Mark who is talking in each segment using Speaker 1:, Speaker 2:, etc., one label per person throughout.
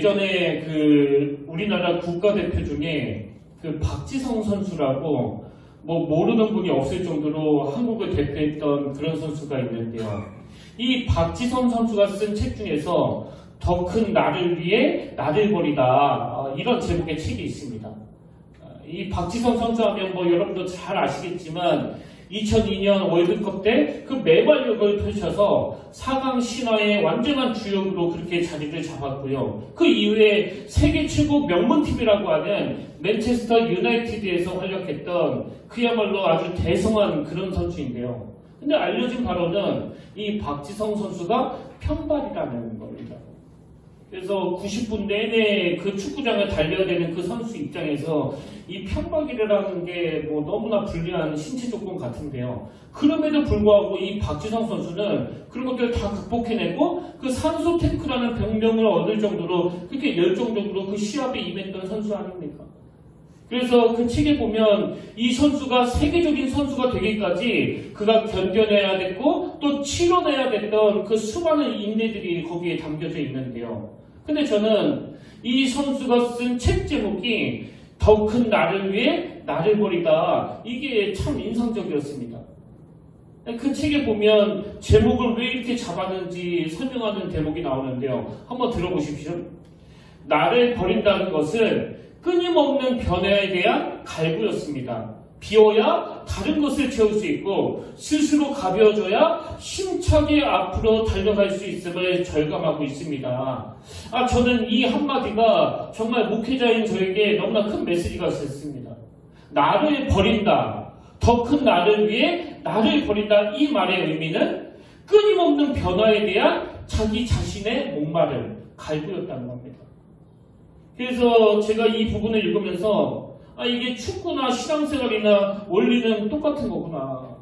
Speaker 1: 예전에 그 우리나라 국가대표 중에 그 박지성 선수라고 뭐 모르는 분이 없을 정도로 한국을 대표했던 그런 선수가 있는데요. 이 박지성 선수가 쓴 책 중에서 더 큰 나를 위해 나를 버리다 이런 제목의 책이 있습니다. 이 박지성 선수 하면 뭐 여러분도 잘 아시겠지만 2002년 월드컵 때 그 매발력을 펼쳐서 4강 신화의 완전한 주역으로 그렇게 자리를 잡았고요. 그 이후에 세계 최고 명문팀이라고 하는 맨체스터 유나이티드에서 활약했던 그야말로 아주 대성한 그런 선수인데요. 근데 알려진 바로는 이 박지성 선수가 편발이라는 겁니다. 그래서 90분 내내 그 축구장을 달려야 되는 그 선수 입장에서 이 편박이라는 게 뭐 너무나 불리한 신체 조건 같은데요. 그럼에도 불구하고 이 박지성 선수는 그런 것들을 다 극복해내고 그 산소 탱크라는 병명을 얻을 정도로 그렇게 열정적으로 그 시합에 임했던 선수 아닙니까? 그래서 그 책에 보면 이 선수가 세계적인 선수가 되기까지 그가 견뎌내야 됐고 또 치러내야 됐던 그 수많은 인내들이 거기에 담겨져 있는데요. 근데 저는 이 선수가 쓴 책 제목이 더 큰 나를 위해 나를 버리다, 이게 참 인상적이었습니다. 그 책에 보면 제목을 왜 이렇게 잡았는지 설명하는 대목이 나오는데요. 한번 들어보십시오. 나를 버린다는 것은 끊임없는 변화에 대한 갈구였습니다. 비워야 다른 것을 채울 수 있고 스스로 가벼워져야 힘차게 앞으로 달려갈 수 있음을 절감하고 있습니다. 저는 이 한마디가 정말 목회자인 저에게 너무나 큰 메시지가 있었습니다. 나를 버린다, 더 큰 나를 위해 나를 버린다, 이 말의 의미는 끊임없는 변화에 대한 자기 자신의 목마름, 갈구였다는 겁니다. 그래서 제가 이 부분을 읽으면서 이게 축구나 신앙생활이나 원리는 똑같은 거구나.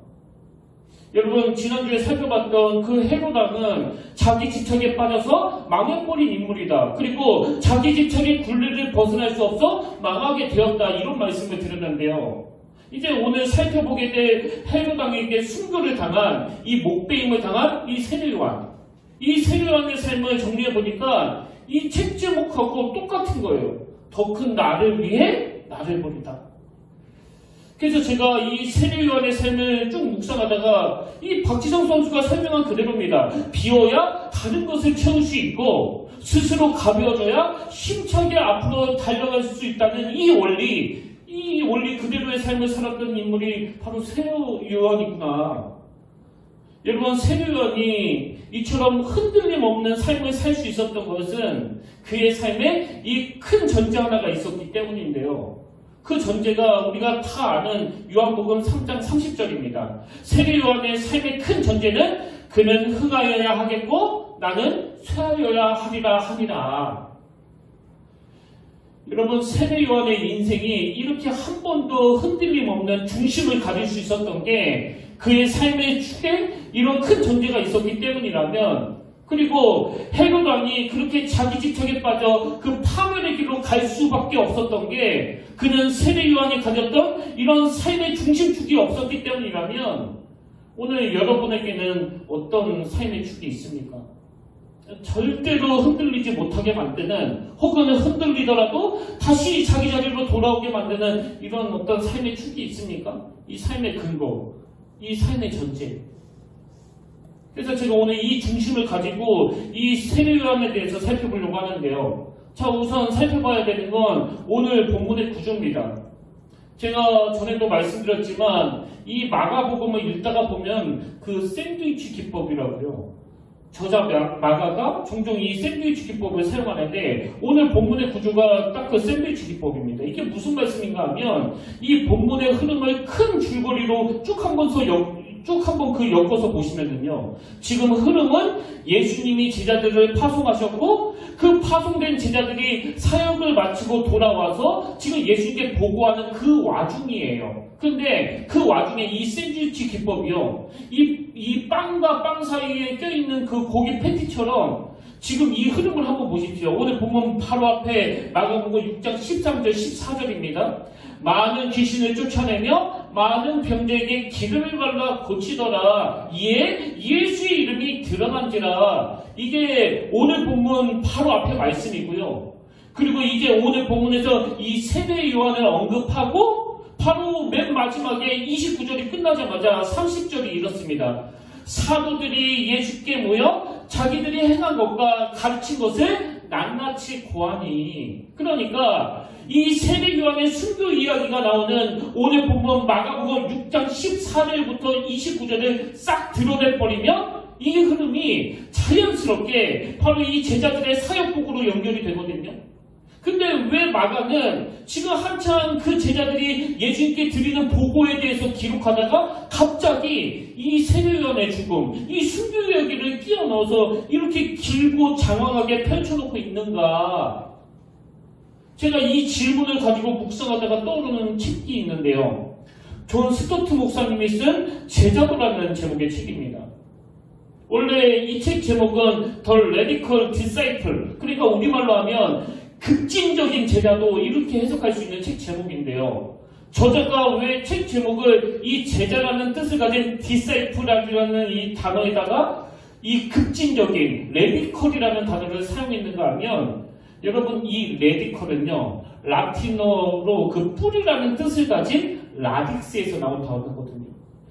Speaker 1: 여러분, 지난주에 살펴봤던 그 헤로당은 자기 집착에 빠져서 망해버린 인물이다. 그리고 자기 집착의 굴레를 벗어날 수 없어 망하게 되었다. 이런 말씀을 드렸는데요. 이제 오늘 살펴보게 될 헤로당에게 순교를 당한, 이 목배임을 당한 이 세례요한. 이 세례요한의 삶을 정리해보니까 이 책 제목하고 똑같은 거예요. 더 큰 나를 위해 나를 버리다. 그래서 제가 이 세례요한의 삶을 쭉 묵상하다가 이 박지성 선수가 설명한 그대로입니다. 비워야 다른 것을 채울 수 있고 스스로 가벼워져야 힘차게 앞으로 달려갈 수 있다는 이 원리 그대로의 삶을 살았던 인물이 바로 세례요한이구나. 여러분, 세례요한이 이처럼 흔들림 없는 삶을 살 수 있었던 것은 그의 삶에 이 큰 전제 하나가 있었기 때문인데요. 그 전제가 우리가 다 아는 요한복음 3장 30절입니다. 세례요한의 삶의 큰 전제는 그는 흥하여야 하겠고 나는 쇠하여야 하리라. 여러분, 세례요한의 인생이 이렇게 한 번도 흔들림 없는 중심을 가질 수 있었던 게 그의 삶의 축에 이런 큰 전제가 있었기 때문이라면, 그리고 헤롯 왕이 그렇게 자기 집착에 빠져 그 파멸의 길로 갈 수밖에 없었던 게 그는 세례요한이 가졌던 이런 삶의 중심축이 없었기 때문이라면, 오늘 여러분에게는 어떤 삶의 축이 있습니까? 절대로 흔들리지 못하게 만드는, 혹은 흔들리더라도 다시 자기 자리로 돌아오게 만드는 이런 어떤 삶의 축이 있습니까? 이 삶의 근거, 이 삶의 전제. 그래서 제가 오늘 이 중심을 가지고 이 세례요한에 대해서 살펴보려고 하는데요. 자, 우선 살펴봐야 되는 건 오늘 본문의 구조입니다. 제가 전에도 말씀드렸지만 이 마가복음을 읽다가 보면 그 샌드위치 기법이라고요. 저자 마가가 종종 이 샌드위치 기법을 사용하는데 오늘 본문의 구조가 딱 그 샌드위치 기법입니다. 이게 무슨 말씀인가 하면 이 본문의 흐름을 큰 줄거리로 쭉 한번 그 엮어서 보시면은요. 지금 흐름은 예수님이 제자들을 파송하셨고 그 파송된 제자들이 사역을 마치고 돌아와서 지금 예수님께 보고하는 그 와중이에요. 근데 그 와중에 이 샌드위치 기법이요. 이 빵과 빵 사이에 껴있는 그 고기 패티처럼 지금 이 흐름을 한번 보십시오. 오늘 본문 바로 앞에 마가복음 6장 13절 14절입니다. 많은 귀신을 쫓아내며 많은 병자에게 기름을 발라 고치더라. 이에 예수의 이름이 드러난지라. 이게 오늘 본문 바로 앞에 말씀이고요. 그리고 이제 오늘 본문에서 이 세례 요한을 언급하고 바로 맨 마지막에 29절이 끝나자마자 30절이 이렇습니다. 사도들이 예수께 모여 자기들이 행한 것과 가르친 것을 낱낱이 고하니. 그러니까 이 세례 요한의 순교 이야기가 나오는 오늘 본문 마가복음 6장 14절부터 29절을 싹 드러내버리면 이 흐름이 자연스럽게 바로 이 제자들의 사역복으로 연결이 되거든요. 근데 왜 마가는 지금 한참 그 제자들이 예수님께 드리는 보고에 대해서 기록하다가 갑자기 이 세례 요한의 죽음, 이 순교 이야기를 끼워 넣어서 이렇게 길고 장황하게 펼쳐놓고 있는가? 제가 이 질문을 가지고 묵상하다가 떠오르는 책이 있는데요. 존 스토트 목사님이 쓴 제자도라는 제목의 책입니다. 원래 이 책 제목은 The Radical Disciple, 그러니까 우리말로 하면 급진적인 제자도 이렇게 해석할 수 있는 책 제목인데요. 저자가 왜 책 제목을 이 제자라는 뜻을 가진 disciple이라는 이 단어에다가 이 급진적인 레디컬이라는 단어를 사용했는가 하면, 여러분 이 레디컬은요 라틴어로 그 뿌리라는 뜻을 가진 라딕스에서 나온 단어거든요.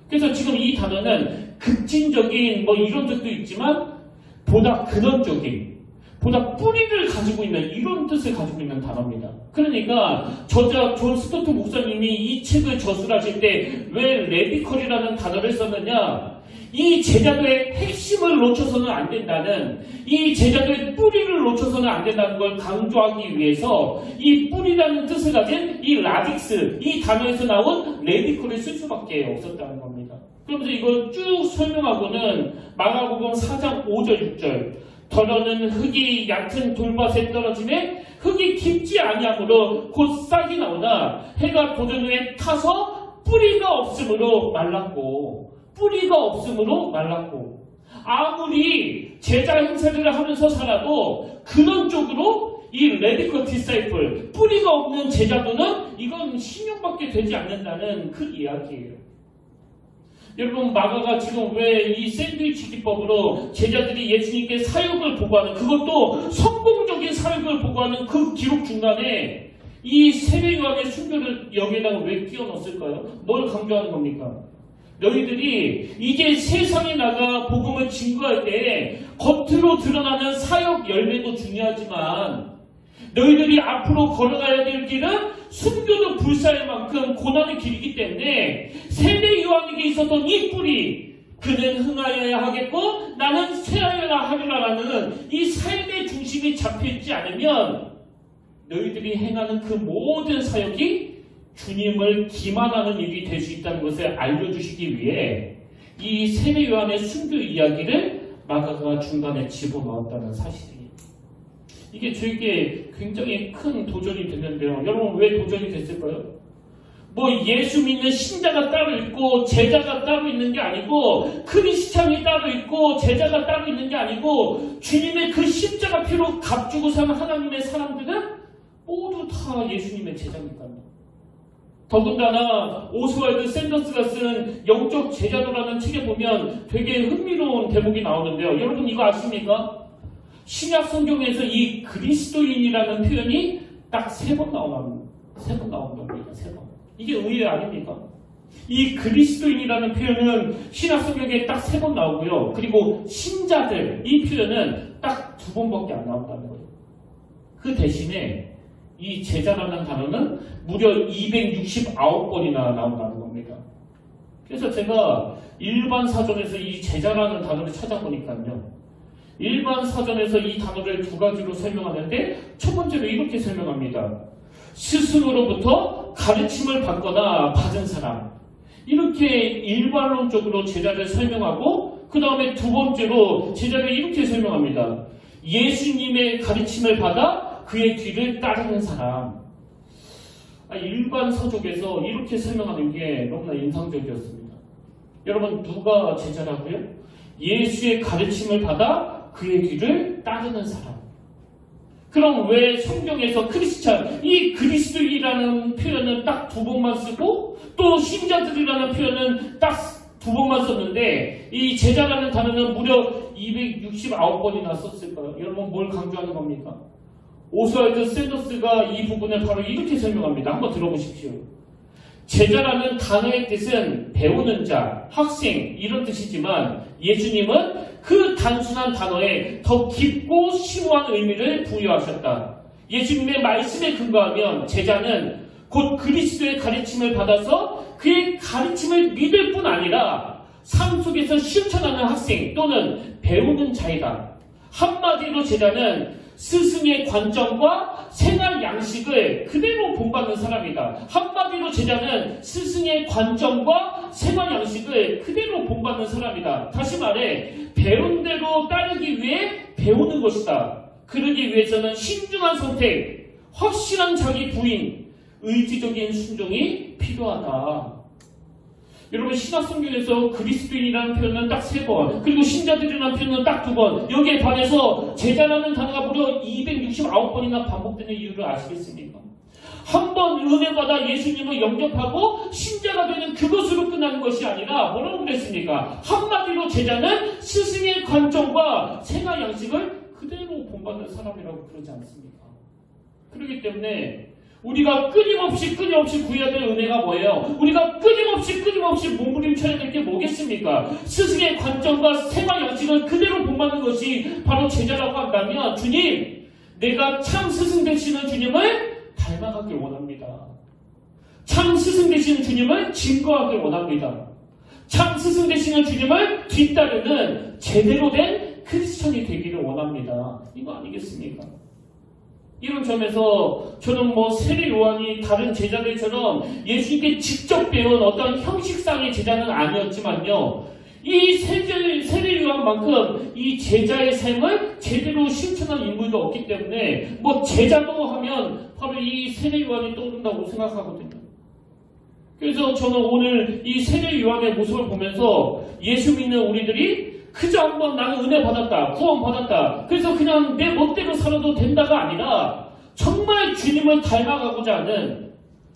Speaker 1: 그래서 지금 이 단어는 급진적인 뭐 이런 뜻도 있지만 보다 근원적인, 보다 뿌리를 가지고 있는 이런 뜻을 가지고 있는 단어입니다. 그러니까 저자 존 스토트 목사님이 이 책을 저술하실 때 왜 레디컬이라는 단어를 썼느냐, 이 제자도의 핵심을 놓쳐서는 안 된다는, 이 제자도의 뿌리를 놓쳐서는 안 된다는 걸 강조하기 위해서 이 뿌리라는 뜻을 가진 이 라딕스, 이 단어에서 나온 레디컬을 쓸 수밖에 없었다는 겁니다. 그러면서 이걸 쭉 설명하고는 마가복음 4장 5절 6절, 더러는 흙이 얕은 돌밭에 떨어지매 흙이 깊지 아니하므로 곧 싹이 나오나 해가 돋은 후에 타서 뿌리가 없으므로 말랐고, 뿌리가 없으므로 말랐고. 아무리 제자 행세를 하면서 살아도 근원적으로 이 레디컬 디사이플, 뿌리가 없는 제자도는 이건 신용받게 되지 않는다는 그 이야기예요. 여러분, 마가가 지금 왜 이 샌드위치 기법으로 제자들이 예수님께 사역을 보고하는, 그것도 성공적인 사역을 보고하는 그 기록 중간에 이 세례 요한의 순교를 여기에다가 왜 끼워 넣었을까요? 뭘 강조하는 겁니까? 너희들이 이제 세상에 나가 복음을 증거할 때 겉으로 드러나는 사역 열매도 중요하지만 너희들이 앞으로 걸어가야 될 길은 순교도 불사할 만큼 고난의 길이기 때문에 세례 요한에게 있었던 이 뿌리, 그는 흥하여야 하겠고 나는 쇠하여야 하리라라는 이 삶의 중심이 잡혀있지 않으면 너희들이 행하는 그 모든 사역이 주님을 기만하는 일이 될 수 있다는 것을 알려주시기 위해 이 세례 요한의 순교 이야기를 마가가 중간에 집어넣었다는 사실이에요. 이게 저에게 굉장히 큰 도전이 됐는데요. 여러분, 왜 도전이 됐을까요? 뭐 예수 믿는 신자가 따로 있고 제자가 따로 있는 게 아니고, 크리스찬이 따로 있고 제자가 따로 있는 게 아니고, 주님의 그 십자가 피로 값주고 사는 하나님의 사람들은 모두 다 예수님의 제자니까요. 더군다나 오스왈드 샌더스가 쓴 영적 제자도라는 책에 보면 되게 흥미로운 대목이 나오는데요. 여러분 이거 아십니까? 신약 성경에서 이 그리스도인이라는 표현이 딱 3번 나오는 겁니다. 3번. 이게 의외 아닙니까? 이 그리스도인이라는 표현은 신약 성경에 딱 3번 나오고요. 그리고 신자들, 이 표현은 딱 2번밖에 안 나온다는 거예요. 그 대신에 이 제자라는 단어는 무려 269번이나 나온다는 겁니다. 그래서 제가 일반 사전에서 이 제자라는 단어를 찾아보니까요. 일반 사전에서 이 단어를 2가지로 설명하는데, 첫 번째로 이렇게 설명합니다. 스승으로부터 가르침을 받거나 받은 사람. 이렇게 일반론적으로 제자를 설명하고, 그 다음에 2번째로 제자를 이렇게 설명합니다. 예수님의 가르침을 받아 그의 뒤를 따르는 사람. 일반 서적에서 이렇게 설명하는 게 너무나 인상적이었습니다. 여러분, 누가 제자라고요? 예수의 가르침을 받아 그의 길을 따르는 사람. 그럼 왜 성경에서 크리스찬, 이 그리스도인이라는 표현은 딱 2번만 쓰고 또 신자들이라는 표현은 딱 2번만 썼는데 이 제자라는 단어는 무려 269번이나 썼을까요? 여러분 뭘 강조하는 겁니까? 오스왈드 샌더스가 이 부분을 바로 이렇게 설명합니다. 한번 들어보십시오. 제자라는 단어의 뜻은 배우는 자, 학생 이런 뜻이지만 예수님은 그 단순한 단어에 더 깊고 심오한 의미를 부여하셨다. 예수님의 말씀에 근거하면 제자는 곧 그리스도의 가르침을 받아서 그의 가르침을 믿을 뿐 아니라 삶 속에서 실천하는 학생 또는 배우는 자이다. 한마디로 제자는 스승의 관점과 생활 양식을 그대로 본받는 사람이다. 한마디로 제자는 스승의 관점과 생활 양식을 그대로 본받는 사람이다. 다시 말해 배운 대로 따르기 위해 배우는 것이다. 그러기 위해서는 신중한 선택, 확실한 자기 부인, 의지적인 순종이 필요하다. 여러분 신약성경에서 그리스도인이라는 표현은 딱 3번, 그리고 신자들이라는 표현은 딱 2번, 여기에 반해서 제자라는 단어가 무려 269번이나 반복되는 이유를 아시겠습니까? 한 번 은혜받아 예수님을 영접하고 신자가 되는 그것으로 끝나는 것이 아니라 뭐라고 그랬습니까? 한마디로 제자는 스승의 관점과 생활 양식을 그대로 본받는 사람이라고 그러지 않습니까? 그렇기 때문에 우리가 끊임없이 구해야 될 은혜가 뭐예요? 우리가 끊임없이 몸부림쳐야 될 게 뭐겠습니까? 스승의 관점과 생활 양식을 그대로 본받는 것이 바로 제자라고 한다면 주님, 내가 참 스승 되시는 주님을 닮아가길 원합니다. 참 스승 되시는 주님을 증거하길 원합니다. 참 스승 되시는 주님을 뒤따르는 제대로 된 크리스천이 되기를 원합니다. 이거 아니겠습니까? 이런 점에서 저는 세례 요한이 다른 제자들처럼 예수님께 직접 배운 어떤 형식상의 제자는 아니었지만요. 이 세례 요한만큼 이 제자의 삶을 제대로 실천한 인물도 없기 때문에 제자도 하면 바로 이 세례 요한이 떠오른다고 생각하거든요. 그래서 저는 오늘 이 세례 요한의 모습을 보면서 예수 믿는 우리들이 그저 한번 나는 은혜 받았다, 구원 받았다, 그래서 그냥 내 멋대로 살아도 된다가 아니라 정말 주님을 닮아가고자 하는,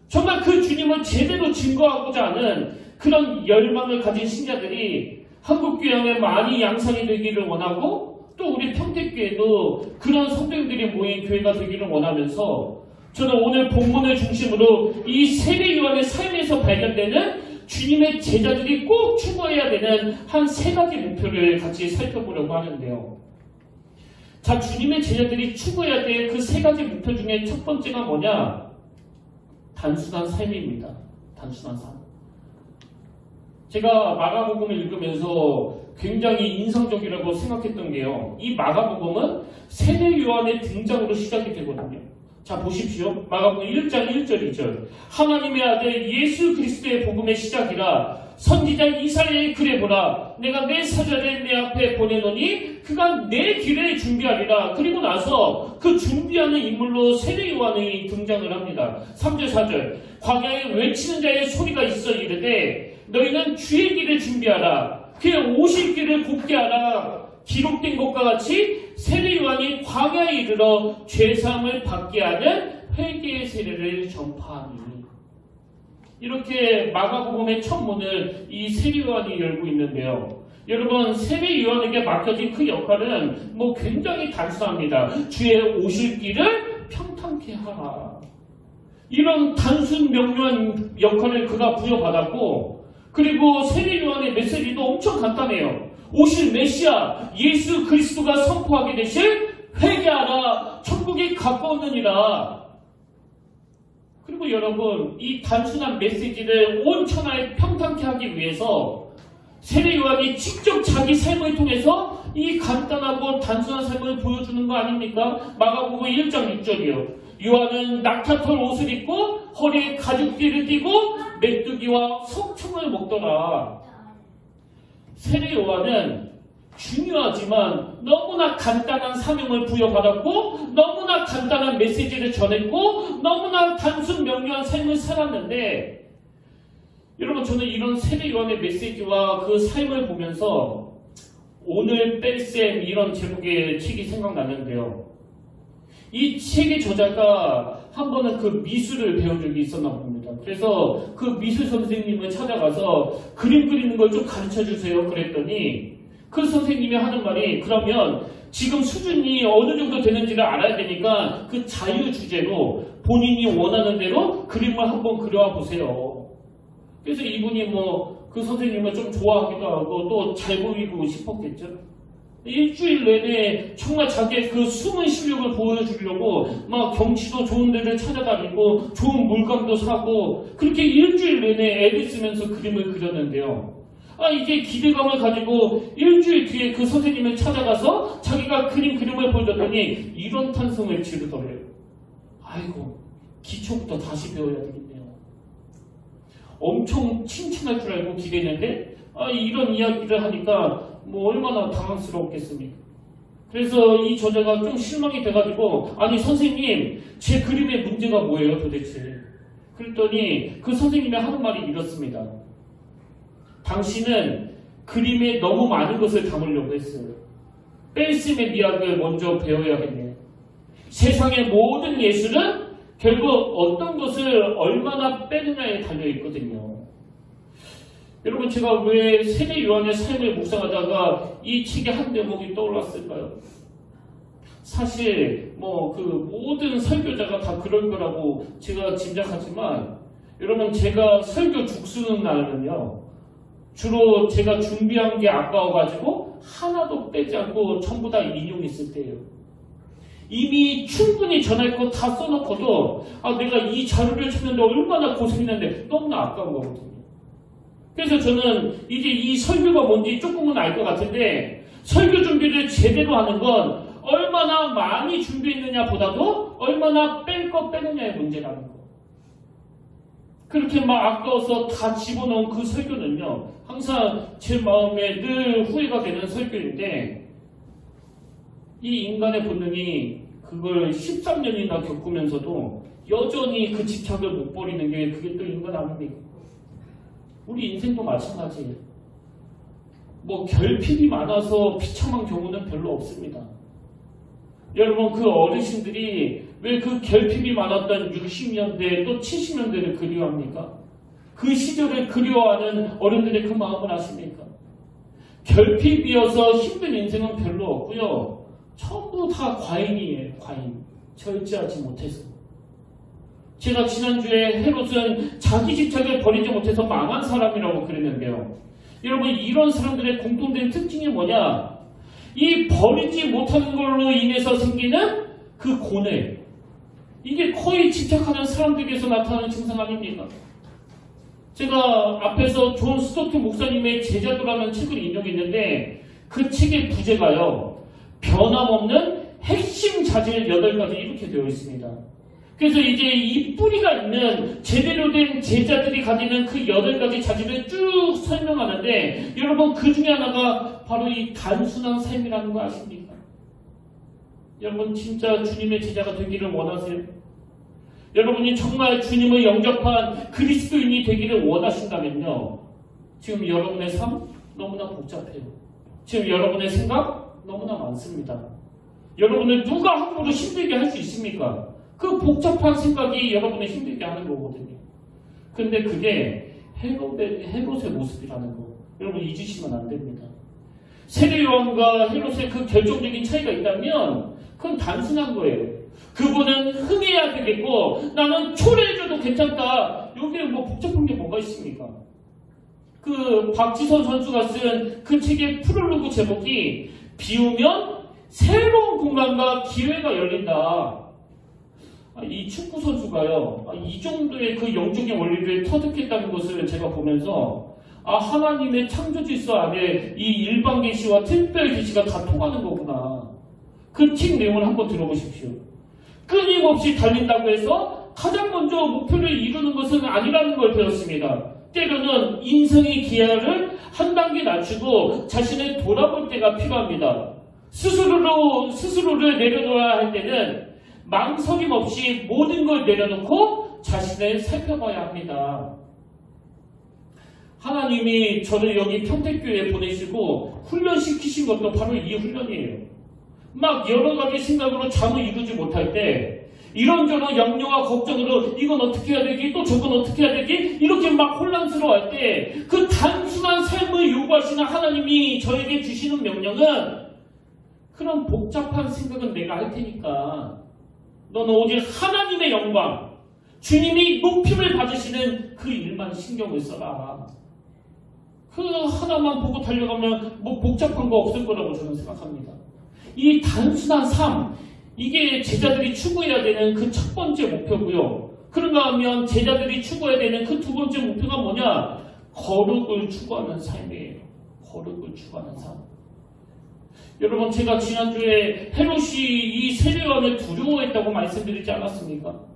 Speaker 1: 정말 그 주님을 제대로 증거하고자 하는 그런 열망을 가진 신자들이 한국교회에 많이 양산이 되기를 원하고 또 우리 평택교회도 그런 성도님들이 모인 교회가 되기를 원하면서 저는 오늘 본문을 중심으로 이 세례 요한의 삶에서 발견되는 주님의 제자들이 꼭 추구해야 되는 한 3가지 목표를 같이 살펴보려고 하는데요. 자, 주님의 제자들이 추구해야 될 그 3가지 목표 중에 첫 번째가 뭐냐? 단순한 삶입니다. 단순한 삶. 제가 마가복음을 읽으면서 굉장히 인상적이라고 생각했던 게요. 이 마가복음은 세례 요한의 등장으로 시작이 되거든요. 자, 보십시오. 마가복음 1장 1절 2절. 하나님의 아들 예수 그리스도의 복음의 시작이라 선지자 이사야의 글에 보라. 내가 내 사자를 내 앞에 보내노니 그가 내 길을 준비하리라. 그리고 나서 그 준비하는 인물로 세례 요한이 등장을 합니다. 3절 4절. 광야에 외치는 자의 소리가 있어 이르되 너희는 주의 길을 준비하라. 그의 오실 길을 곱게 하라. 기록된 것과 같이 세례 요한이 광야에 이르러 죄사함을 받게 하는 회개의 세례를 전파하니. 이렇게 마가복음의 첫 문을 이 세례 요한이 열고 있는데요. 여러분, 세례 요한에게 맡겨진 그 역할은 굉장히 단순합니다. 주의 오실 길을 평탄케 하라. 이런 단순 명료한 역할을 그가 부여받았고, 그리고 세례 요한의 메시지도 엄청 간단해요. 오실 메시아 예수 그리스도가 선포하게 되실 회개하라, 천국이 가까웠느니라. 그리고 여러분, 이 단순한 메시지를 온 천하에 평탄케 하기 위해서 세례 요한이 직접 자기 삶을 통해서 이 간단하고 단순한 삶을 보여주는 거 아닙니까? 마가복음 1장 6절이요. 요한은 낙타털 옷을 입고 허리에 가죽띠를 띠고 메뚜기와 석청을 먹더라. 세례 요한은 중요하지만 너무나 간단한 사명을 부여받았고 너무나 간단한 메시지를 전했고 너무나 단순 명료한 삶을 살았는데, 여러분, 저는 이런 세례 요한의 메시지와 그 삶을 보면서 오늘 뺄셈 이런 제목의 책이 생각나는데요. 이 책의 저자가 한 번은 그 미술을 배운 적이 있었나 봅니다. 그래서 그 미술 선생님을 찾아가서 그림 그리는 걸 좀 가르쳐 주세요 그랬더니 그 선생님이 하는 말이 그러면 지금 수준이 어느 정도 되는지를 알아야 되니까 그 자유 주제로 본인이 원하는 대로 그림을 한번 그려와 보세요. 그래서 이분이 그 선생님을 좀 좋아하기도 하고 또 잘 보이고 싶었겠죠. 일주일 내내 정말 자기의 그 숨은 실력을 보여주려고 막 경치도 좋은 데를 찾아다니고 좋은 물감도 사고 그렇게 일주일 내내 애를 쓰면서 그림을 그렸는데요. 이제 기대감을 가지고 일주일 뒤에 그 선생님을 찾아가서 자기가 그린 그림을 보여줬더니 이런 탄성을 지르더래요. 아이고, 기초부터 다시 배워야 되겠네요. 엄청 칭찬할 줄 알고 기대했는데 이런 이야기를 하니까 얼마나 당황스러웠겠습니까? 그래서 이 저자가 좀 실망이 돼가지고 아니 선생님 제 그림의 문제가 뭐예요 도대체? 그랬더니 그 선생님이 하는 말이 이렇습니다. 당신은 그림에 너무 많은 것을 담으려고 했어요. 뺄셈의 미학을 먼저 배워야겠네요. 세상의 모든 예술은 결국 어떤 것을 얼마나 빼느냐에 달려있거든요. 여러분 제가 왜 세례 요한의 삶을 묵상하다가 이 책의 한 대목이 떠올랐을까요? 사실 그 모든 설교자가 다 그럴 거라고 제가 짐작하지만 여러분 제가 설교 죽수는 날은요 주로 제가 준비한 게 아까워가지고 하나도 빼지 않고 전부 다 인용했을 때예요. 이미 충분히 전할 거 다 써놓고도 내가 이 자료를 찾는데 얼마나 고생했는데 너무나 아까운 거거든요. 그래서 저는 이제 이 설교가 뭔지 조금은 알 것 같은데 설교 준비를 제대로 하는 건 얼마나 많이 준비했느냐 보다도 얼마나 뺄 거 빼느냐의 문제라는 거. 그렇게 아까워서 다 집어넣은 그 설교는요 항상 제 마음에 늘 후회가 되는 설교인데 이 인간의 본능이 그걸 13년이나 겪으면서도 여전히 그 집착을 못 버리는 게 그게 또 인간 아닙니까? 우리 인생도 마찬가지예요. 결핍이 많아서 비참한 경우는 별로 없습니다. 여러분 그 어르신들이 왜 그 결핍이 많았던 60년대 또 70년대를 그리워합니까? 그 시절을 그리워하는 어른들의 그 마음을 아십니까? 결핍이어서 힘든 인생은 별로 없고요. 전부 다 과잉이에요. 과잉. 절제하지 못해서. 제가 지난주에 헤롯은 자기 집착을 버리지 못해서 망한 사람이라고 그랬는데요. 여러분 이런 사람들의 공통된 특징이 뭐냐? 이 버리지 못하는 걸로 인해서 생기는 그 고뇌. 이게 거의 집착하는 사람들에게서 나타나는 증상 아닙니까? 제가 앞에서 존 스토트 목사님의 제자도라는 책을 인용했는데 그 책의 부제가요. 변함없는 핵심 자질 8가지 이렇게 되어 있습니다. 그래서 이제 이 뿌리가 있는 제대로 된 제자들이 가지는 그 8가지 자질을 쭉 설명하는데 여러분 그 중에 하나가 바로 이 단순한 삶이라는 거 아십니까? 여러분 진짜 주님의 제자가 되기를 원하세요? 여러분이 정말 주님을 영접한 그리스도인이 되기를 원하신다면요. 지금 여러분의 삶 너무나 복잡해요. 지금 여러분의 생각 너무나 많습니다. 여러분을 누가 함부로 힘들게 할 수 있습니까? 그 복잡한 생각이 여러분을 힘들게 하는 거거든요. 근데 그게 헤롯의 모습이라는 거. 여러분 잊으시면 안 됩니다. 세례 요한과 헤롯의 그 결정적인 차이가 있다면 그건 단순한 거예요. 그분은 흥해야 되겠고 나는 초래해줘도 괜찮다. 여기에 복잡한 게 뭐가 있습니까? 그 박지선 선수가 쓴 그 책의 프롤로그 제목이 비우면 새로운 공간과 기회가 열린다. 이 축구 선수가요, 이 정도의 그 영적인 원리를 터득했다는 것을 제가 보면서 하나님의 창조 질서 안에 이 일반 계시와 특별 계시가 다 통하는 거구나. 그 책 내용을 한번 들어보십시오. 끊임없이 달린다고 해서 가장 먼저 목표를 이루는 것은 아니라는 걸 배웠습니다. 때로는 인생의 기아를 한 단계 낮추고 자신을 돌아볼 때가 필요합니다. 스스로를 내려놓아야 할 때는 망설임 없이 모든 걸 내려놓고 자신을 살펴봐야 합니다. 하나님이 저를 여기 평택교회에 보내시고 훈련시키신 것도 바로 이 훈련이에요. 막 여러 가지 생각으로 잠을 이루지 못할 때 이런저런 염려와 걱정으로 이건 어떻게 해야 되지? 또 저건 어떻게 해야 되지? 이렇게 막 혼란스러워할 때 그 단순한 삶을 요구하시는 하나님이 저에게 주시는 명령은 그런 복잡한 생각은 내가 할 테니까 너는 오직 하나님의 영광, 주님이 높임을 받으시는 그 일만 신경을 써라. 그 하나만 보고 달려가면 뭐 복잡한 거 없을 거라고 저는 생각합니다. 이 단순한 삶, 이게 제자들이 추구해야 되는 그 첫 번째 목표고요. 그런가 하면 제자들이 추구해야 되는 그 두 번째 목표가 뭐냐? 거룩을 추구하는 삶이에요. 거룩을 추구하는 삶. 여러분, 제가 지난주에 헤롯이 이 세례요한을 두려워했다고 말씀드리지 않았습니까?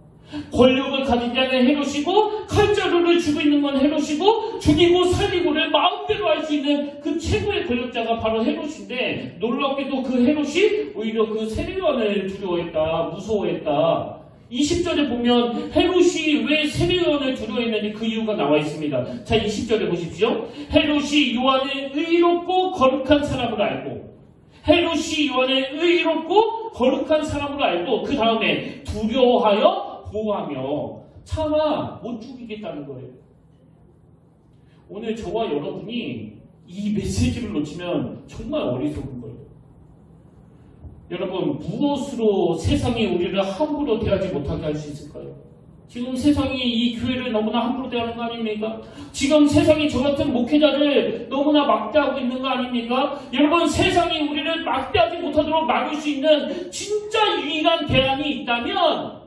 Speaker 1: 권력을 가지지 않은 헤롯이고 칼자루를 쥐고 있는 건 헤롯이고 죽이고 살리고를 마음대로 할 수 있는 그 최고의 권력자가 바로 헤롯인데, 놀랍게도 그 헤롯이 오히려 그 세례요한을 두려워했다, 무서워했다. 20절에 보면 헤롯이 왜 세례요한을 두려워했는지 그 이유가 나와 있습니다. 자, 20절에 보십시오. 헤롯이 요한을 의롭고 거룩한 사람으로 알고, 헤롯이 요한을 의롭고 거룩한 사람으로 알고, 그 다음에 두려워하여 보호하며 차마 못 죽이겠다는 거예요. 오늘 저와 여러분이 이 메시지를 놓치면 정말 어리석은 거예요. 여러분, 무엇으로 세상이 우리를 함부로 대하지 못하게 할 수 있을까요? 지금 세상이 이 교회를 너무나 함부로 대하는 거 아닙니까? 지금 세상이 저 같은 목회자를 너무나 막대하고 있는 거 아닙니까? 여러분, 세상이 우리를 막대하지 못하도록 막을 수 있는 진짜 유일한 대안이 있다면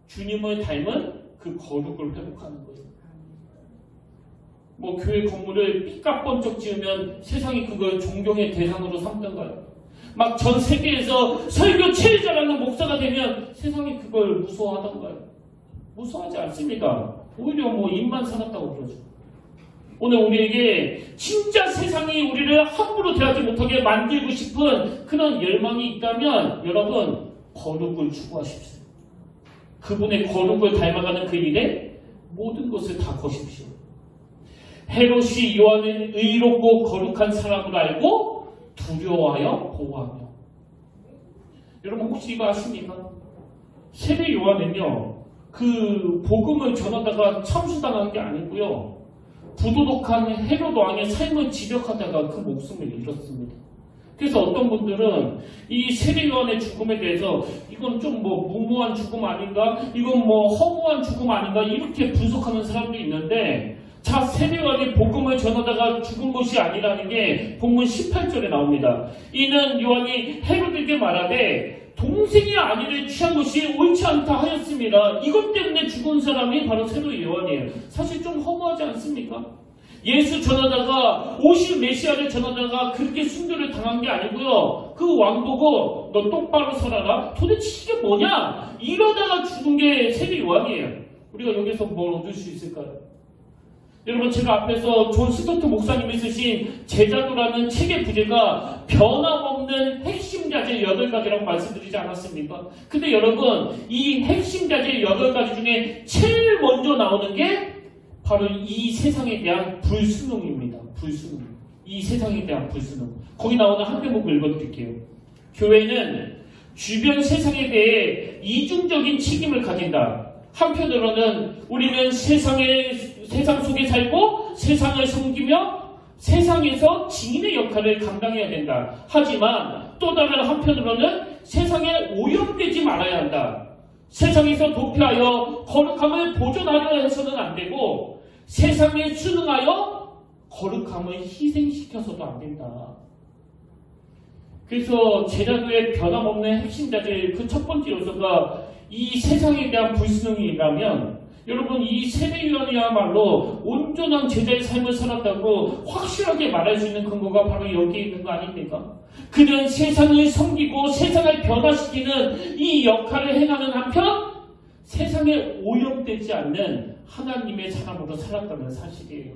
Speaker 1: 주님을 닮은 그 거룩을 회복하는 거예요. 뭐 교회 건물을 삐까뻔쩍 지으면 세상이 그걸 존경의 대상으로 삼던가요? 막 전 세계에서 설교 제일 잘하는 목사가 되면 세상이 그걸 무서워하던가요? 무서워하지 않습니다. 오히려 뭐 입만 살았다고 그러죠. 오늘 우리에게 진짜 세상이 우리를 함부로 대하지 못하게 만들고 싶은 그런 열망이 있다면 여러분, 거룩을 추구하십시오. 그분의 거룩을 닮아가는 그 일에 모든 것을 다 거십시오. 헤롯이 요한을 의롭고 거룩한 사람으로 알고 두려워하여 보호하며. 여러분, 혹시 이거 아십니까? 세례 요한은요, 그 복음을 전하다가 참수당한 게 아니고요, 부도덕한 헤롯 왕의 삶을 지적하다가 그 목숨을 잃었습니다. 그래서 어떤 분들은 이 세례 요한의 죽음에 대해서 이건 좀 뭐 무모한 죽음 아닌가? 이건 뭐 허무한 죽음 아닌가? 이렇게 분석하는 사람도 있는데, 자, 세례 요한이 복음을 전하다가 죽은 것이 아니라는 게 본문 18절에 나옵니다. 이는 요한이 헤롯에게 말하되 동생의 아내를 취한 것이 옳지 않다 하였습니다. 이것 때문에 죽은 사람이 바로 세례 요한이에요. 사실 좀 허무하지 않습니까? 예수 전하다가, 오실 메시아를 전하다가 그렇게 순교를 당한 게 아니고요, 그 왕 보고 너 똑바로 서라라, 도대체 이게 뭐냐, 이러다가 죽은 게 세례 요한이에요. 우리가 여기서 뭘 얻을 수 있을까요? 여러분, 제가 앞에서 존 스토트 목사님이 쓰신 제자도라는 책의 부제가 변함없는 핵심 자질 8가지라고 말씀드리지 않았습니까? 근데 여러분, 이 핵심 자질 8가지 중에 제일 먼저 나오는 게 바로 이 세상에 대한 불순응입니다. 불순응. 이 세상에 대한 불순응. 거기 나오는 한 대목 읽어드릴게요. 교회는 주변 세상에 대해 이중적인 책임을 가진다. 한편으로는 우리는 세상 속에 살고 세상을 섬기며 세상에서 증인의 역할을 감당해야 된다. 하지만 또 다른 한편으로는 세상에 오염되지 말아야 한다. 세상에서 도피하여 거룩함을 보존하려 해서는 안 되고 세상에 순응하여 거룩함을 희생시켜서도 안 된다. 그래서 제자도의 변함없는 핵심 자질 그 첫 번째 요소가 이 세상에 대한 불순응이라면, 여러분, 이 세례 요한이야말로 온전한 제자의 삶을 살았다고 확실하게 말할 수 있는 근거가 바로 여기에 있는 거 아닙니까? 그는 세상을 섬기고 세상을 변화시키는 이 역할을 행하는 한편 세상에 오염되지 않는 하나님의 사람으로 살았다는 사실이에요.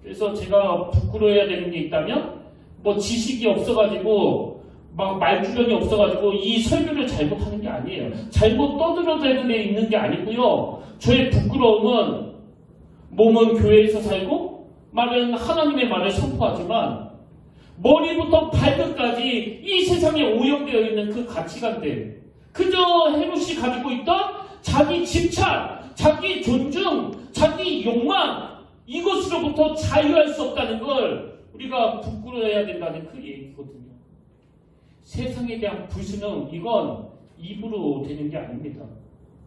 Speaker 1: 그래서 제가 부끄러워해야 되는 게 있다면, 뭐 지식이 없어가지고 막 말주변이 없어가지고 이 설교를 잘못하는 게 아니에요. 잘못 떠들어대는 데 있는 게 아니고요. 저의 부끄러움은 몸은 교회에서 살고 말은 하나님의 말을 선포하지만 머리부터 발끝까지 이 세상에 오염되어 있는 그 가치관들, 그저 헤롯이 가지고 있던 자기 집착, 자기 존중, 자기 욕망, 이것으로부터 자유할 수 없다는 걸 우리가 부끄러워해야 된다는 그 얘기거든요. 세상에 대한 불순응, 이건 입으로 되는 게 아닙니다.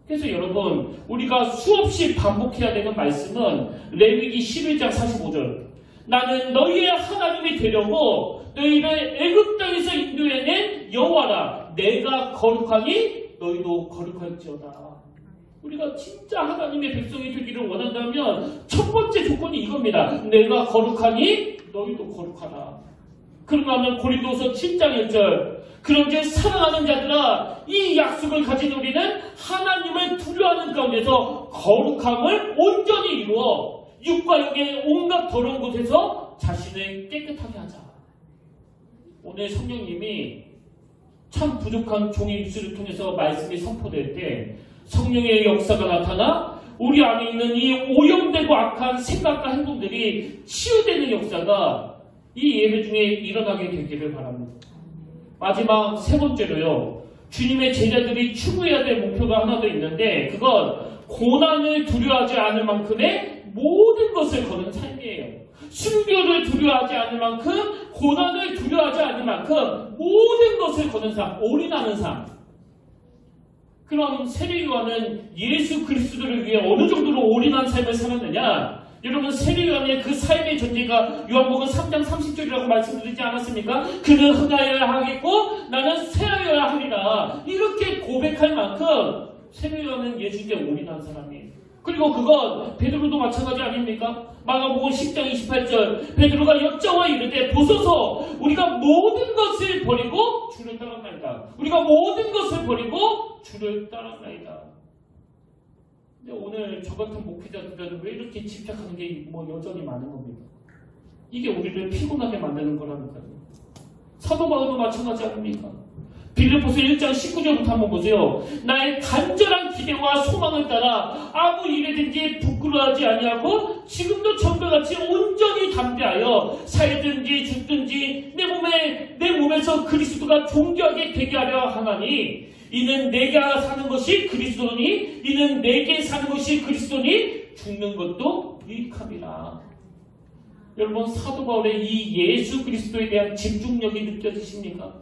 Speaker 1: 그래서 여러분, 우리가 수없이 반복해야 되는 말씀은 레위기 11장 45절. 나는 너희의 하나님이 되려고 너희를 애굽 땅에서 인도해낸 여호와라. 내가 거룩하니 너희도 거룩할지어다. 우리가 진짜 하나님의 백성이 되기를 원한다면 첫 번째 조건이 이겁니다. 내가 거룩하니 너희도 거룩하라. 그런가 하면 고린도서 7장 1절. 그런즉 사랑하는 자들아, 이 약속을 가진 우리는 하나님을 두려워하는 가운데서 거룩함을 온전히 이루어 육과 육의 온갖 더러운 곳에서 자신을 깨끗하게 하자. 오늘 성령님이 참 부족한 종의 입술을 통해서 말씀이 선포될 때 성령의 역사가 나타나 우리 안에 있는 이 오염되고 악한 생각과 행동들이 치유되는 역사가 이 예배 중에 일어나게 되기를 바랍니다. 마지막 세 번째로요. 주님의 제자들이 추구해야 될 목표가 하나 더 있는데 그건 고난을 두려워하지 않을 만큼의 모든 것을 거는 삶이에요. 순교를 두려워하지 않을 만큼, 고난을 두려워하지 않을 만큼 모든 것을 거는 삶, 올인하는 삶. 그럼 세례 요한은 예수 그리스도를 위해 어느 정도로 올인한 삶을 살았느냐? 여러분, 세례 요한의 그 삶의 전제가 요한복음 3장 30절이라고 말씀드리지 않았습니까? 그는 흥하여야 하겠고 나는 쇠하여야 하리라. 이렇게 고백할 만큼 세례 요한은 예수께 올인한 사람이에요. 그리고 그건 베드로도 마찬가지 아닙니까? 마가복음 10장 28절 베드로가 여짜와 이르되 보소서 우리가 모든 것을 버리고 주를 따랐나이다. 우리가 모든 것을 버리고 주를 따랐나이다. 근데 오늘 저 같은 목회자들은 왜 이렇게 집착하는 게 여전히 많은 겁니까? 이게 우리를 피곤하게 만드는 거라니까요. 사도 바울도 마찬가지 아닙니까? 빌립보서 1장 19절부터 한번 보세요. 나의 간절한 기대와 소망을 따라 아무 일에든지 부끄러워하지 아니하고 지금도 전과같이 온전히 담대하여 살든지 죽든지 내 몸에서 그리스도가 존귀하게 되게 하려 하나니 이는 내가 사는 것이 그리스도니 이는 내게 사는 것이 그리스도니 죽는 것도 유익함이라. 여러분, 사도 바울의 이 예수 그리스도에 대한 집중력이 느껴지십니까?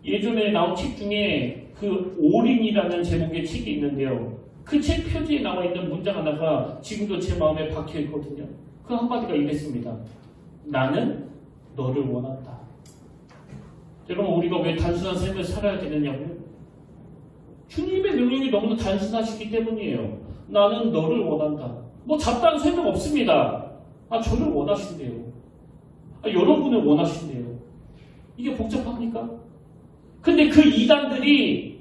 Speaker 1: 예전에 나온 책 중에 그 올인이라는 제목의 책이 있는데요. 그 책 표지에 나와 있는 문장 하나가 지금도 제 마음에 박혀 있거든요. 그 한마디가 이랬습니다. 나는 너를 원한다. 여러분, 우리가 왜 단순한 삶을 살아야 되느냐고요? 주님의 명령이 너무나 단순하시기 때문이에요. 나는 너를 원한다. 잡다한 설명 없습니다. 저를 원하신대요. 여러분을 원하신대요. 이게 복잡합니까? 근데 그 이단들이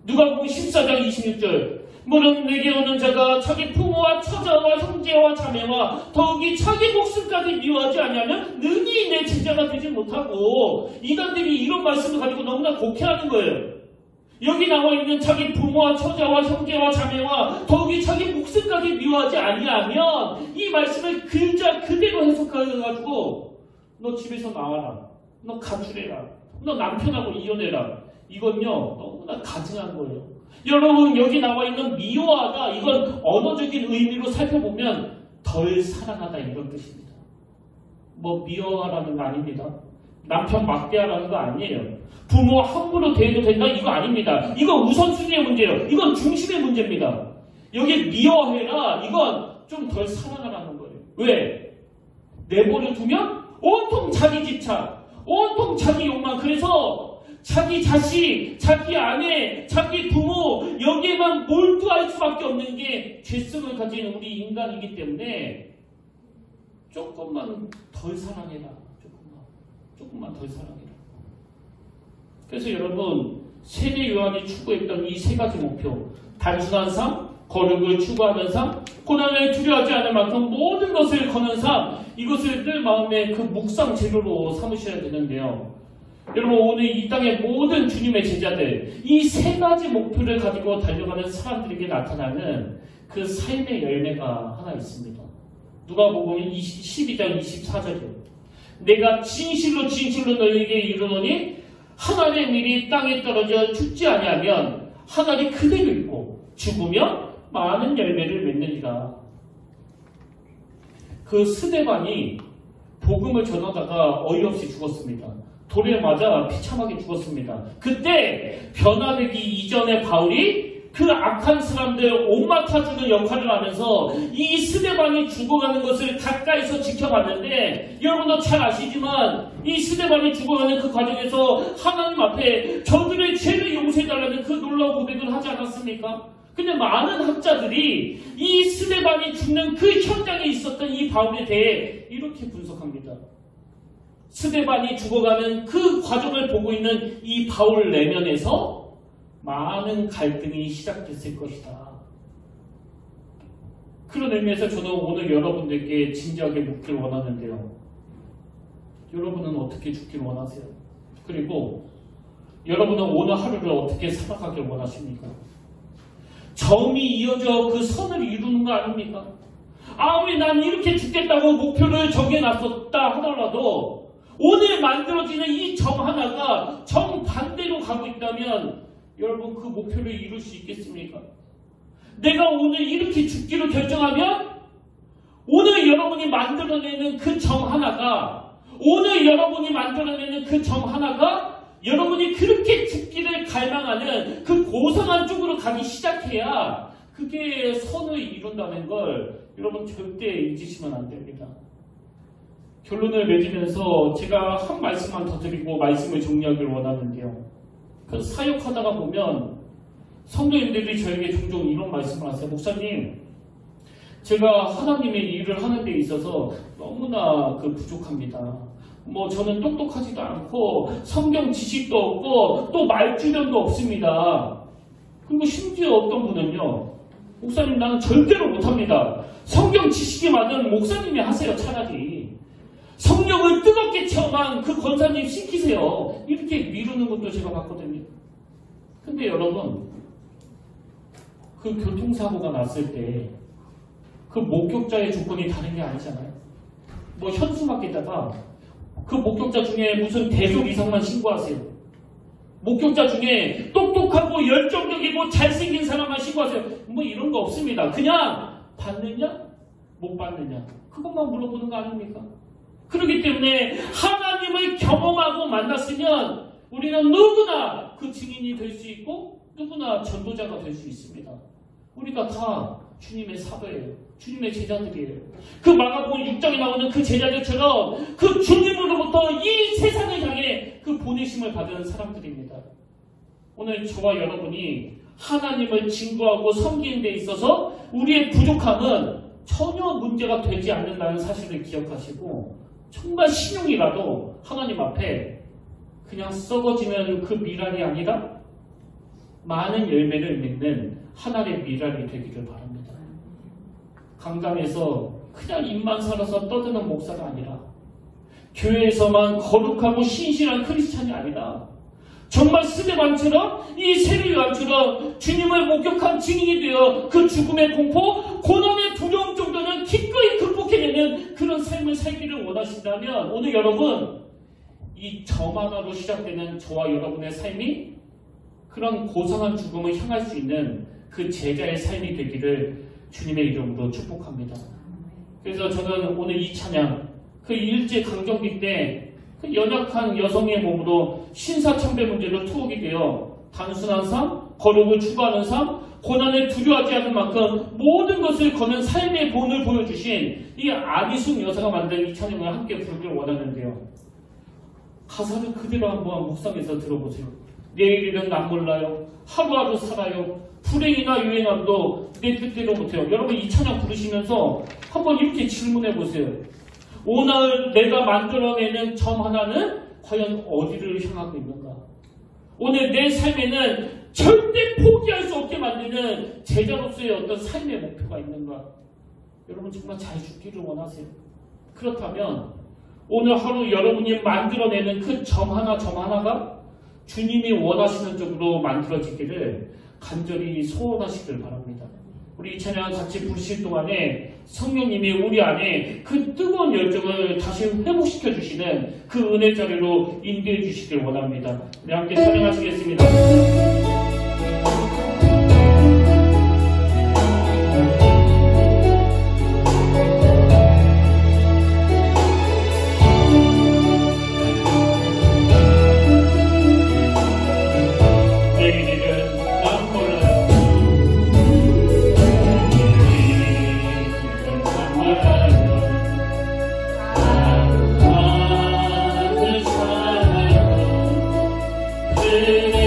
Speaker 1: 누가복음 14장 26절 물은 내게 오는 자가 자기 부모와 처자와 형제와 자매와 더욱이 자기 목숨까지 미워하지 아니하면 능히 내 제자가 되지 못하고, 이단들이 이런 말씀을 가지고 너무나 곡해하는 거예요. 여기 나와 있는 자기 부모와 처자와 형제와 자매와 더욱이 자기 목숨까지 미워하지 아니하면 이 말씀을 글자 그대로 해석해가지고 너 집에서 나와라, 너 가출해라, 너 남편하고 이혼해라. 이건요 너무나 가증한 거예요. 여러분, 여기 나와 있는 미워하다, 이건 언어적인 의미로 살펴보면 덜 사랑하다 이런 뜻입니다. 미워하라는 거 아닙니다. 남편 막대하라는 거 아니에요. 부모 함부로 대해도 된다 이거 아닙니다. 이건 우선순위의 문제예요. 이건 중심의 문제입니다. 여기 미워해라, 이건 좀 덜 사랑하라는 거예요. 왜? 내버려 두면 온통 자기 집착, 온통 자기 욕망, 그래서 자기 자식, 자기 아내, 자기 부모 여기에만 몰두할 수밖에 없는 게 죄성을 가진 우리 인간이기 때문에 조금만 덜 사랑해라. 조금만 덜 사랑해라. 그래서 여러분, 세례 요한이 추구했던 이 세 가지 목표, 단순한 삶, 거룩을 추구하는 삶, 고난을 두려워하지 않을 만큼 모든 것을 거는 삶, 이것을 늘 마음의 그 묵상 재료로 삼으셔야 되는데요. 여러분, 오늘 이 땅의 모든 주님의 제자들, 이 세 가지 목표를 가지고 달려가는 사람들에게 나타나는 그 삶의 열매가 하나 있습니다. 누가복음 12장 24절이요. 내가 진실로 진실로 너희에게 이르노니 하나의 밀이 땅에 떨어져 죽지 아니하면 하나님 그대로 있고 죽으면 많은 열매를 맺느니라. 그 스데반이 복음을 전하다가 어이없이 죽었습니다. 돌에 맞아 비참하게 죽었습니다. 그때 변화되기 이전에 바울이 그 악한 사람들 옷 맡아주는 역할을 하면서 이 스데반이 죽어가는 것을 가까이서 지켜봤는데, 여러분도 잘 아시지만 이 스데반이 죽어가는 그 과정에서 하나님 앞에 저들의 죄를 용서해달라는 그 놀라운 고백을 하지 않았습니까? 근데 많은 학자들이 이 스데반이 죽는 그 현장에 있었던 이 바울에 대해 이렇게 분석합니다. 스데반이 죽어가는 그 과정을 보고 있는 이 바울 내면에서 많은 갈등이 시작됐을 것이다. 그런 의미에서 저는 오늘 여러분들께 진지하게 묻기를 원하는데요. 여러분은 어떻게 죽기를 원하세요? 그리고 여러분은 오늘 하루를 어떻게 살아가길 원하십니까? 점이 이어져 그 선을 이루는 거 아닙니까? 아무리 난 이렇게 죽겠다고 목표를 정해놨었다 하더라도 오늘 만들어지는 이 점 하나가 정반대로 가고 있다면 여러분 그 목표를 이룰 수 있겠습니까? 내가 오늘 이렇게 죽기로 결정하면 오늘 여러분이 만들어내는 그 점 하나가, 오늘 여러분이 만들어내는 그 점 하나가 여러분이 그렇게 죽기를 갈망하는 그 고상한 쪽으로 가기 시작해야 그게 선을 이룬다는 걸 여러분 절대 잊으시면 안 됩니다. 결론을 맺으면서 제가 한 말씀만 더 드리고 말씀을 정리하기를 원하는데요. 그 사역하다가 보면 성도님들이 저에게 종종 이런 말씀을 하세요. 목사님, 제가 하나님의 일을 하는 데 있어서 너무나 부족합니다. 저는 똑똑하지도 않고 성경 지식도 없고 또 말주변도 없습니다. 그리고 심지어 어떤 분은요, 목사님 나는 절대로 못합니다. 성경 지식이 많은 목사님이 하세요. 차라리 성령을 뜨겁게 체험한 그 권사님 시키세요. 이렇게 미루는 것도 제가 봤거든요. 근데 여러분, 그 교통사고가 났을 때 그 목격자의 조건이 다른 게 아니잖아요. 현수막에다가 그 목격자 중에 무슨 대졸 이상만 신고하세요. 목격자 중에 똑똑하고 열정적이고 잘생긴 사람만 신고하세요. 이런 거 없습니다. 그냥 받느냐 못 받느냐 그것만 물어보는 거 아닙니까? 그렇기 때문에 하나님을 경험하고 만났으면 우리는 누구나 그 증인이 될 수 있고 누구나 전도자가 될 수 있습니다. 우리가 다 주님의 사도예요. 주님의 제자들이에요. 그 마가복음 6장에 나오는 그 제자들처럼 그 주님으로부터 이 세상을 향해 그 보내심을 받은 사람들입니다. 오늘 저와 여러분이 하나님을 증거하고 섬기는 데 있어서 우리의 부족함은 전혀 문제가 되지 않는다는 사실을 기억하시고, 정말 신용이라도 하나님 앞에 그냥 썩어지는 그 미랄이 아니라 많은 열매를 맺는 하나님의 미랄이 되기를 바랍니다. 강당에서 그냥 입만 살아서 떠드는 목사가 아니라, 교회에서만 거룩하고 신실한 크리스찬이 아니라 정말 스데반처럼 이 세례요한처럼 주님을 목격한 증인이 되어 그 죽음의 공포, 고난의 두려움 정도는 기꺼이 극복해내는 그런 삶을 살기를 원하신다면 오늘 여러분, 이 점 하나로 시작되는 저와 여러분의 삶이 그런 고상한 죽음을 향할 수 있는 그 제자의 삶이 되기를 주님의 이름으로 축복합니다. 그래서 저는 오늘 이 찬양, 그 일제 강점기 때 그 연약한 여성의 몸으로 신사참배 문제로 투옥이 되어 단순한 삶, 거룩을 추구하는 삶, 고난을 두려워하지 않는 만큼 모든 것을 거는 삶의 본을 보여주신 이 안희숙 여사가 만든 이 찬양을 함께 부르길 원하는데요. 가사를 그대로 한번 묵상해서 들어보세요. 내일일은 난 몰라요. 하루하루 살아요. 불행이나 유행함도 내 뜻대로 못해요. 여러분 이 찬양 부르시면서 한번 이렇게 질문해 보세요. 오늘 내가 만들어내는 점 하나는 과연 어디를 향하고 있는가? 오늘 내 삶에는 절대 포기할 수 없게 만드는 제자로서의 어떤 삶의 목표가 있는가? 여러분 정말 잘 죽기를 원하세요? 그렇다면 오늘 하루 여러분이 만들어내는 그 점 하나가 주님이 원하시는 쪽으로 만들어지기를 간절히 소원하시길 바랍니다. 우리 이 찬양 같이 부르실 동안에 성령님이 우리 안에 그 뜨거운 열정을 다시 회복시켜 주시는 그 은혜 자리로 인도해 주시길 원합니다. 우리 함께 찬양하시겠습니다.
Speaker 2: 그래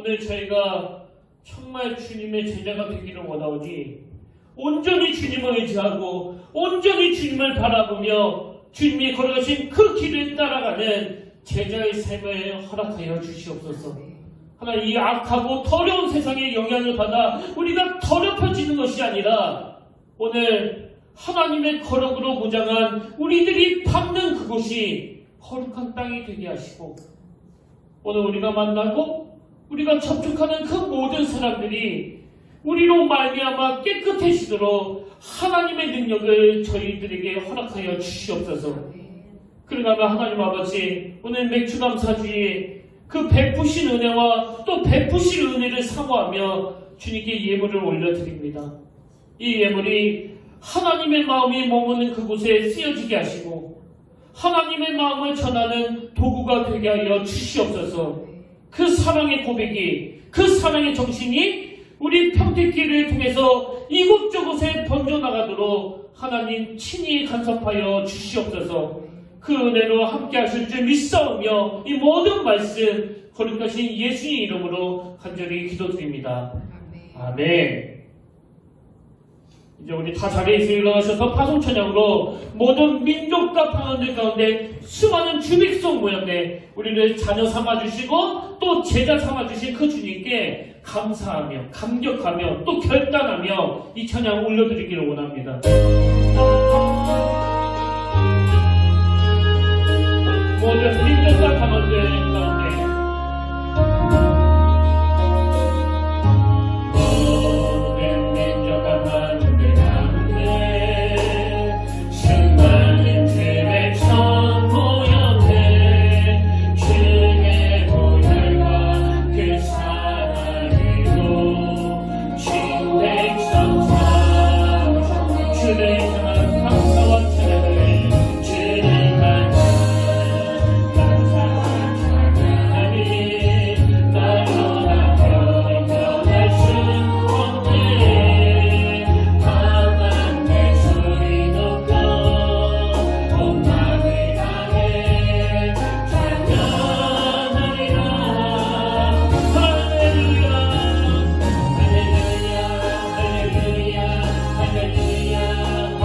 Speaker 1: 오늘 저희가 정말 주님의 제자가 되기를 원하오니 온전히 주님을 의지하고 온전히 주님을 바라보며 주님이 걸어가신 그 길을 따라가는 제자의 삶을 허락하여 주시옵소서. 하나님, 이 악하고 더러운 세상의 영향을 받아 우리가 더럽혀지는 것이 아니라 오늘 하나님의 거룩으로 무장한 우리들이 밟는 그곳이 거룩한 땅이 되게 하시고 오늘 우리가 만나고 우리가 접촉하는 그 모든 사람들이 우리로 말미암아 깨끗해지도록 하나님의 능력을 저희들에게 허락하여 주시옵소서. 그러나 하나님 아버지, 오늘 맥주감사주의 그 베푸신 은혜와 또 베푸실 은혜를 사모하며 주님께 예물을 올려드립니다. 이 예물이 하나님의 마음이 머무는 그곳에 쓰여지게 하시고 하나님의 마음을 전하는 도구가 되게 하여 주시옵소서. 그 사랑의 고백이, 그 사랑의 정신이 우리 평택교회를 통해서 이곳저곳에 번져나가도록 하나님 친히 간섭하여 주시옵소서. 그 은혜로 함께 하실 줄 믿사오며 이 모든 말씀 거룩하신 예수의 이름으로 간절히 기도드립니다. 아멘. 이제 우리 다 자리에서 일어나셔서 파송찬양으로 모든 민족과 방언들 가운데 수많은 주백성 모양대 우리를 자녀 삼아주시고 또 제자 삼아주신 그 주님께 감사하며 감격하며 또 결단하며 이 찬양 올려드리기를 원합니다. 모든 민족과 방언들 가운데 모든 민족과 방언들 가운데 수많은 주백성 모여대 주의 보혈과 그 사랑으로 주백성 사 주를 향한 감사와 찬양을 주를 향한 할렐루야, 할렐루야, 할렐루야,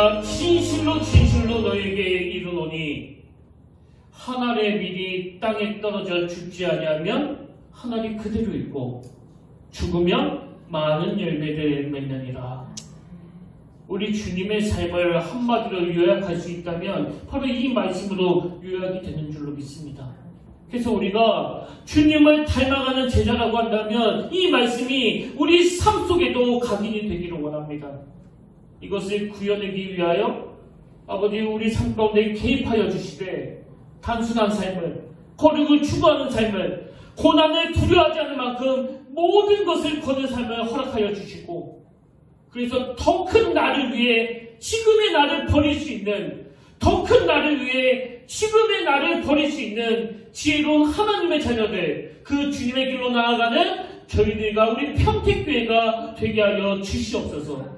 Speaker 1: 내가 진실로 진실로 너에게 이르노니 한 알의 밀이 땅에 떨어져 죽지 아니하면 한 알이 그대로 있고 죽으면 많은 열매를 맺느니라. 우리 주님의 삶을 한마디로 요약할 수 있다면 바로 이 말씀으로 요약이 되는 줄로 믿습니다. 그래서 우리가 주님을 닮아가는 제자라고 한다면 이 말씀이 우리 삶 속에도 각인이 되기를 원합니다. 이것을 구현하기 위하여 아버지 우리 삶 가운데 개입하여 주시되 단순한 삶을, 거룩을 추구하는 삶을, 고난을 두려워하지 않을 만큼 모든 것을 거는 삶을 허락하여 주시고, 그래서 더 큰 나를 위해 지금의 나를 버릴 수 있는, 더 큰 나를 위해 지금의 나를 버릴 수 있는 지혜로운 하나님의 자녀들, 그 주님의 길로 나아가는 저희들과 우리 평택교회가 되게 하여 주시옵소서.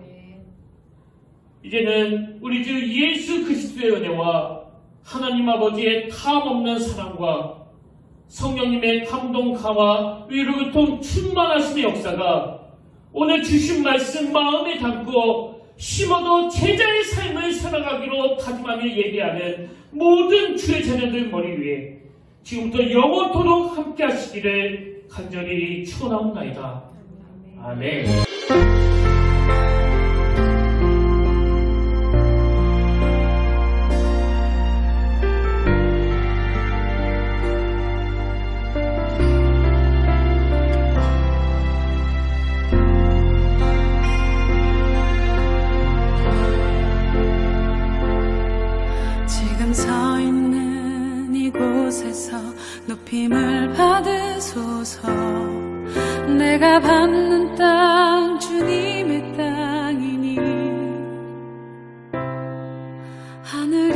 Speaker 1: 이제는 우리 주 예수 그리스도의 은혜와 하나님 아버지의 탐없는 사랑과 성령님의 감동, 감화, 위로 교통 충만하심의 역사가 오늘 주신 말씀 마음에 담고 심어도 제자의 삶을 살아가기로 다짐하며 예배하는 모든 주의 자녀들 머리 위에 지금부터 영원토록 함께 하시기를 간절히 축원하옵나이다. 아멘.
Speaker 2: 서 있는 이곳에서 높임을 받으소서. 내가 밟는 땅 주님의 땅이니 하늘